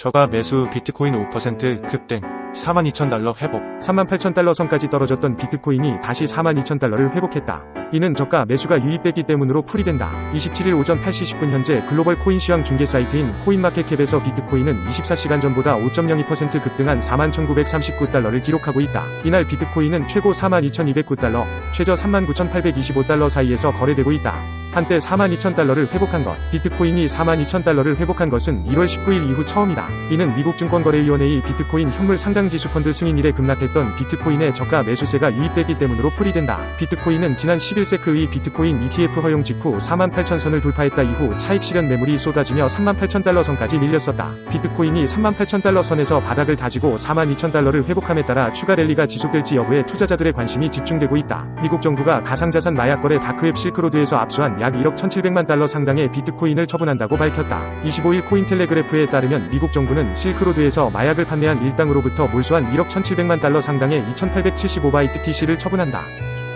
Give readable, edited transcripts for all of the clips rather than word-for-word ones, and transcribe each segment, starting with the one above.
저가 매수 비트코인 5% 급등 42,000달러 회복 38,000달러 선까지 떨어졌던 비트코인이 다시 42,000달러를 회복했다. 이는 저가 매수가 유입됐기 때문으로 풀이된다. 27일 오전 8시 10분 현재 글로벌 코인 시황 중개 사이트인 코인마켓캡에서 비트코인은 24시간 전보다 5.02% 급등한 41,939달러를 기록하고 있다. 이날 비트코인은 최고 42,209달러, 최저 39,825달러 사이에서 거래되고 있다. 한때 42,000달러를 회복한 것. 비트코인이 42,000달러를 회복한 것은 1월 19일 이후 처음이다. 이는 미국 증권거래위원회의 비트코인 현물 상장지수 펀드 승인 이래 급락했던 비트코인의 저가 매수세가 유입됐기 때문으로 풀이된다. 비트코인은 지난 11세크의 비트코인 ETF 허용 직후 48,000선을 돌파했다 이후 차익 실현 매물이 쏟아지며 38,000달러 선까지 밀렸었다. 비트코인이 38,000달러 선에서 바닥을 다지고 42,000달러를 회복함에 따라 추가 랠리가 지속될지 여부에 투자자들의 관심이 집중되고 있다. 미국 정부가 가상자산 마약거래 다크웹 실크로드에서 압수한 약 1억 1,700만 달러 상당의 비트코인을 처분한다고 밝혔다. 25일 코인텔레그래프에 따르면 미국 정부는 실크로드에서 마약을 판매한 일당으로부터 몰수한 1억 1,700만 달러 상당의 2,875바이트 TC를 처분한다.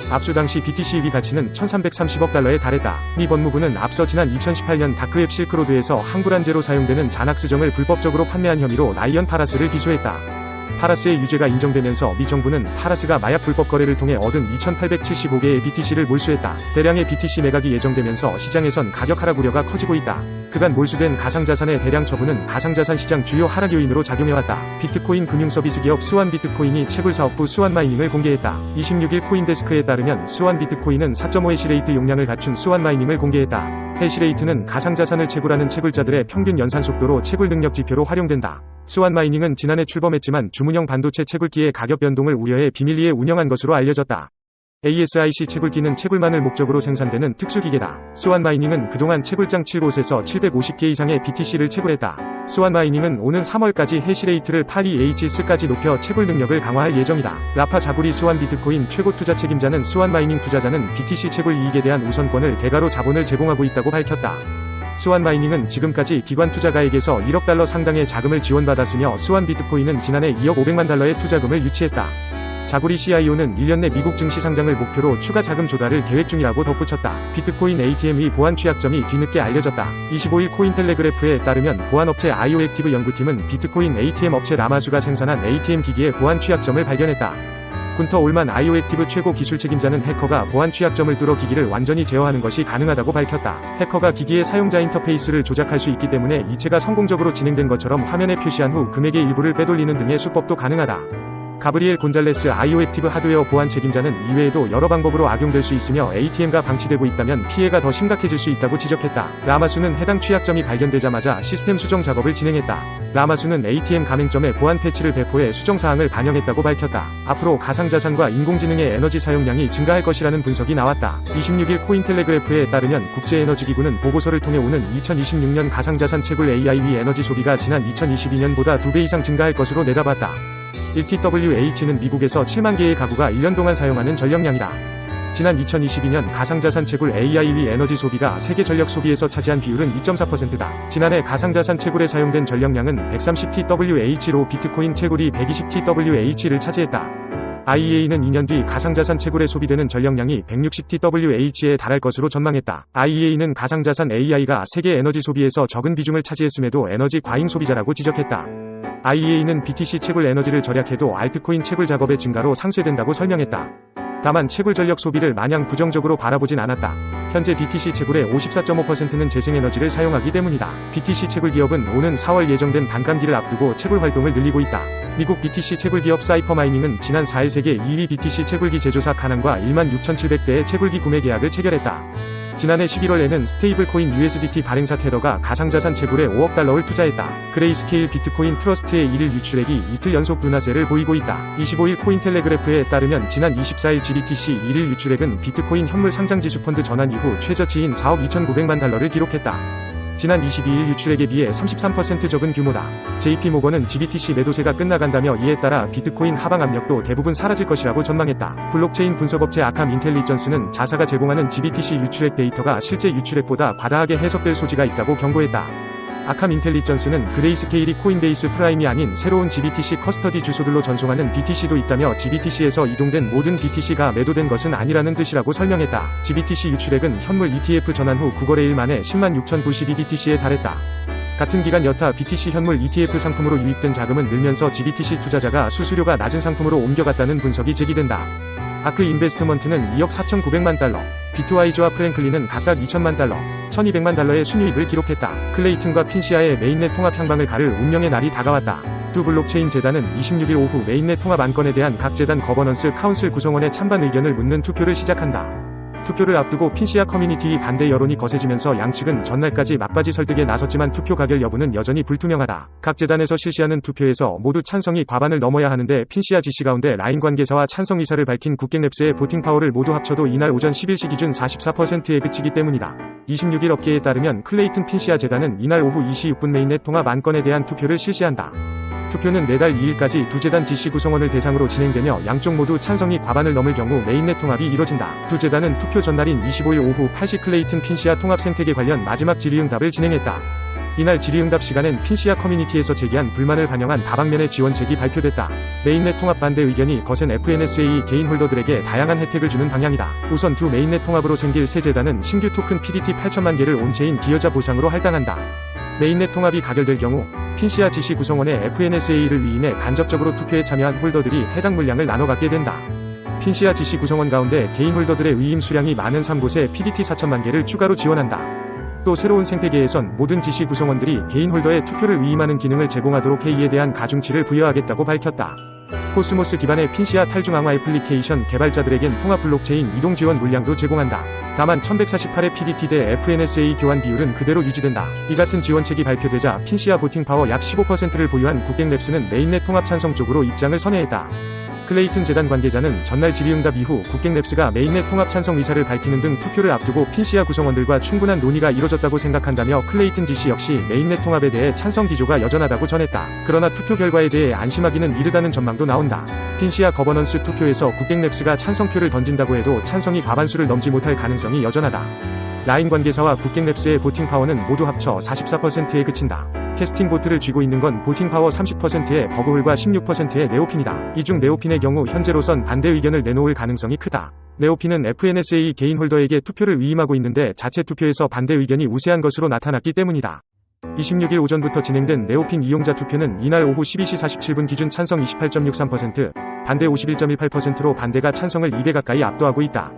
압수 당시 BTC 유기 가치는 1,330억 달러에 달했다. 미 법무부는 앞서 지난 2018년 다크웹 실크로드에서 항불안제로 사용되는 잔악스정을 불법적으로 판매한 혐의로 라이언 파라스를 기소했다. 파라스의 유죄가 인정되면서 미 정부는 파라스가 마약 불법 거래를 통해 얻은 2,875개의 BTC를 몰수했다. 대량의 BTC 매각이 예정되면서 시장에선 가격 하락 우려가 커지고 있다. 그간 몰수된 가상자산의 대량 처분은 가상자산 시장 주요 하락 요인으로 작용해왔다. 비트코인 금융서비스 기업 스완비트코인이 채굴사업부 스완마이닝을 공개했다. 26일 코인데스크에 따르면 스완비트코인은 4.5 해시레이트 용량을 갖춘 스완마이닝을 공개했다. 해시레이트는 가상자산을 채굴하는 채굴자들의 평균 연산 속도로 채굴 능력 지표로 활용된다. 스완마이닝은 지난해 출범했지만 주문형 반도체 채굴기의 가격 변동을 우려해 비밀리에 운영한 것으로 알려졌다. ASIC 채굴기는 채굴만을 목적으로 생산되는 특수기계다. 스완마이닝은 그동안 채굴장 7곳에서 750개 이상의 BTC를 채굴했다. 스완마이닝은 오는 3월까지 해시레이트를 82Hz까지 높여 채굴 능력을 강화할 예정이다. 라파 자구리 스완비트코인 최고 투자 책임자는 스완마이닝 투자자는 BTC 채굴 이익에 대한 우선권을 대가로 자본을 제공하고 있다고 밝혔다. 스완마이닝은 지금까지 기관 투자가에게서 1억 달러 상당의 자금을 지원받았으며 스완비트코인은 지난해 2억 500만 달러의 투자금을 유치했다. 자구리 CIO는 1년 내 미국 증시 상장을 목표로 추가 자금 조달을 계획 중이라고 덧붙였다. 비트코인 ATM의 보안 취약점이 뒤늦게 알려졌다. 25일 코인텔레그래프에 따르면 보안업체 아이오액티브 연구팀은 비트코인 ATM 업체 라마수가 생산한 ATM 기기의 보안 취약점을 발견했다. 군터 올만 아이오액티브 최고 기술 책임자는 해커가 보안 취약점을 뚫어 기기를 완전히 제어하는 것이 가능하다고 밝혔다. 해커가 기기의 사용자 인터페이스를 조작할 수 있기 때문에 이체가 성공적으로 진행된 것처럼 화면에 표시한 후 금액의 일부를 빼돌리는 등의 수법도 가능하다. 가브리엘 곤잘레스 아이오액티브 하드웨어 보안 책임자는 이외에도 여러 방법으로 악용될 수 있으며 ATM가 방치되고 있다면 피해가 더 심각해질 수 있다고 지적했다. 라마수는 해당 취약점이 발견되자마자 시스템 수정 작업을 진행했다. 라마수는 ATM 가맹점에 보안 패치를 배포해 수정 사항을 반영했다고 밝혔다. 앞으로 가상자산과 인공지능의 에너지 사용량이 증가할 것이라는 분석이 나왔다. 26일 코인텔레그래프에 따르면 국제에너지기구는 보고서를 통해 오는 2026년 가상자산 채굴 AIV 에너지 소비가 지난 2022년보다 2배 이상 증가할 것으로 내다봤다. 1TWH는 미국에서 7만 개의 가구가 1년 동안 사용하는 전력량이다. 지난 2022년 가상자산 채굴 AIV 에너지 소비가 세계 전력 소비에서 차지한 비율은 2.4%다. 지난해 가상자산 채굴에 사용된 전력량은 130TWh로 비트코인 채굴이 120TWh를 차지했다. IEA는 2년 뒤 가상자산 채굴에 소비되는 전력량이 160TWh에 달할 것으로 전망했다. IEA는 가상자산 AI가 세계 에너지 소비에서 적은 비중을 차지했음에도 에너지 과잉 소비자라고 지적했다. IEA는 BTC 채굴 에너지를 절약해도 알트코인 채굴 작업의 증가로 상쇄된다고 설명했다. 다만 채굴 전력 소비를 마냥 부정적으로 바라보진 않았다. 현재 BTC 채굴의 54.5%는 재생에너지를 사용하기 때문이다. BTC 채굴 기업은 오는 4월 예정된 반감기를 앞두고 채굴 활동을 늘리고 있다. 미국 BTC 채굴 기업 사이퍼마이닝은 지난 4일 세계 2위 BTC 채굴기 제조사 카난과 16,700대의 채굴기 구매 계약을 체결했다. 지난해 11월에는 스테이블코인 USDT 발행사 테더가 가상자산 채굴에 5억 달러를 투자했다. 그레이스케일 비트코인 트러스트의 1일 유출액이 이틀 연속 둔화세를 보이고 있다. 25일 코인텔레그래프에 따르면 지난 24일 GBTC 1일 유출액은 비트코인 현물 상장지수 펀드 전환 이후 최저치인 4억 2,900만 달러를 기록했다. 지난 22일 유출액에 비해 33% 적은 규모다. JP모건은 GBTC 매도세가 끝나간다며 이에 따라 비트코인 하방 압력도 대부분 사라질 것이라고 전망했다. 블록체인 분석업체 아캄 인텔리전스는 자사가 제공하는 GBTC 유출액 데이터가 실제 유출액보다 과다하게 해석될 소지가 있다고 경고했다. 아캄 인텔리전스는 그레이스케일이 코인베이스 프라임이 아닌 새로운 GBTC 커스터디 주소들로 전송하는 BTC도 있다며 GBTC에서 이동된 모든 BTC가 매도된 것은 아니라는 뜻이라고 설명했다. GBTC 유출액은 현물 ETF 전환 후 9거래일 만에 106,092BTC에 달했다. 같은 기간 여타 BTC 현물 ETF 상품으로 유입된 자금은 늘면서 GBTC 투자자가 수수료가 낮은 상품으로 옮겨갔다는 분석이 제기된다. 아크 인베스트먼트는 2억 4,900만 달러, 비트와이즈와 프랭클린은 각각 2천만 달러, 1,200만 달러의 순이익을 기록했다. 클레이튼과 핀시아의 메인넷 통합 향방을 가를 운명의 날이 다가왔다. 두 블록체인 재단은 26일 오후 메인넷 통합 안건에 대한 각 재단 거버넌스 카운슬 구성원의 찬반 의견을 묻는 투표를 시작한다. 투표를 앞두고 핀시아 커뮤니티 반대 여론이 거세지면서 양측은 전날까지 막바지 설득에 나섰지만 투표 가결 여부는 여전히 불투명하다. 각 재단에서 실시하는 투표에서 모두 찬성이 과반을 넘어야 하는데 핀시아 지시 가운데 라인 관계자와 찬성 의사를 밝힌 국객랩스의 보팅 파워를 모두 합쳐도 이날 오전 11시 기준 44%에 그치기 때문이다. 26일 업계에 따르면 클레이튼 핀시아 재단은 이날 오후 2시 6분 메인넷 통합 안건에 대한 투표를 실시한다. 투표는 내달 2일까지 두 재단 지시 구성원을 대상으로 진행되며 양쪽 모두 찬성이 과반을 넘을 경우 메인넷 통합이 이뤄진다. 두 재단은 투표 전날인 25일 오후 8시 클레이튼 핀시아 통합 생태계 관련 마지막 질의응답을 진행했다. 이날 질의응답 시간엔 핀시아 커뮤니티에서 제기한 불만을 반영한 다방면의 지원책이 발표됐다. 메인넷 통합 반대 의견이 거센 FNSA 개인 홀더들에게 다양한 혜택을 주는 방향이다. 우선 두 메인넷 통합으로 생길 새 재단은 신규 토큰 PDT 8천만 개를 온체인 기여자 보상으로 할당한다. 메인넷 통합이 가결될 경우 핀시아 지시 구성원의 FNSA를 위임해 간접적으로 투표에 참여한 홀더들이 해당 물량을 나눠 갖게 된다. 핀시아 지시 구성원 가운데 개인 홀더들의 위임 수량이 많은 3곳에 PDT 4천만 개를 추가로 지원한다. 또 새로운 생태계에선 모든 지시 구성원들이 개인 홀더의 투표를 위임하는 기능을 제공하도록 해 이에 대한 가중치를 부여하겠다고 밝혔다. 코스모스 기반의 핀시아 탈중앙화 애플리케이션 개발자들에겐 통합 블록체인 이동 지원 물량도 제공한다. 다만 1148의 PDT 대 FNSA 교환 비율은 그대로 유지된다. 이 같은 지원책이 발표되자 핀시아 보팅 파워 약 15%를 보유한 국객랩스는 메인넷 통합 찬성 쪽으로 입장을 선회했다. 클레이튼 재단 관계자는 전날 질의응답 이후 국객랩스가 메인넷 통합 찬성 의사를 밝히는 등 투표를 앞두고 핀시아 구성원들과 충분한 논의가 이뤄졌다고 생각한다며 클레이튼 지시 역시 메인넷 통합에 대해 찬성 기조가 여전하다고 전했다. 그러나 투표 결과에 대해 안심하기는 이르다는 전망도 나온다. 핀시아 거버넌스 투표에서 국객랩스가 찬성표를 던진다고 해도 찬성이 과반수를 넘지 못할 가능성이 여전하다. 라인 관계사와 국객랩스의 보팅 파워는 모두 합쳐 44%에 그친다. 캐스팅 보트를 쥐고 있는 건 보팅 파워 30%의 버그홀과 16%의 네오핀이다. 이 중 네오핀의 경우 현재로선 반대 의견을 내놓을 가능성이 크다. 네오핀은 FNSA 개인 홀더에게 투표를 위임하고 있는데 자체 투표에서 반대 의견이 우세한 것으로 나타났기 때문이다. 26일 오전부터 진행된 네오핀 이용자 투표는 이날 오후 12시 47분 기준 찬성 28.63%, 반대 51.18%로 반대가 찬성을 2배 가까이 압도하고 있다.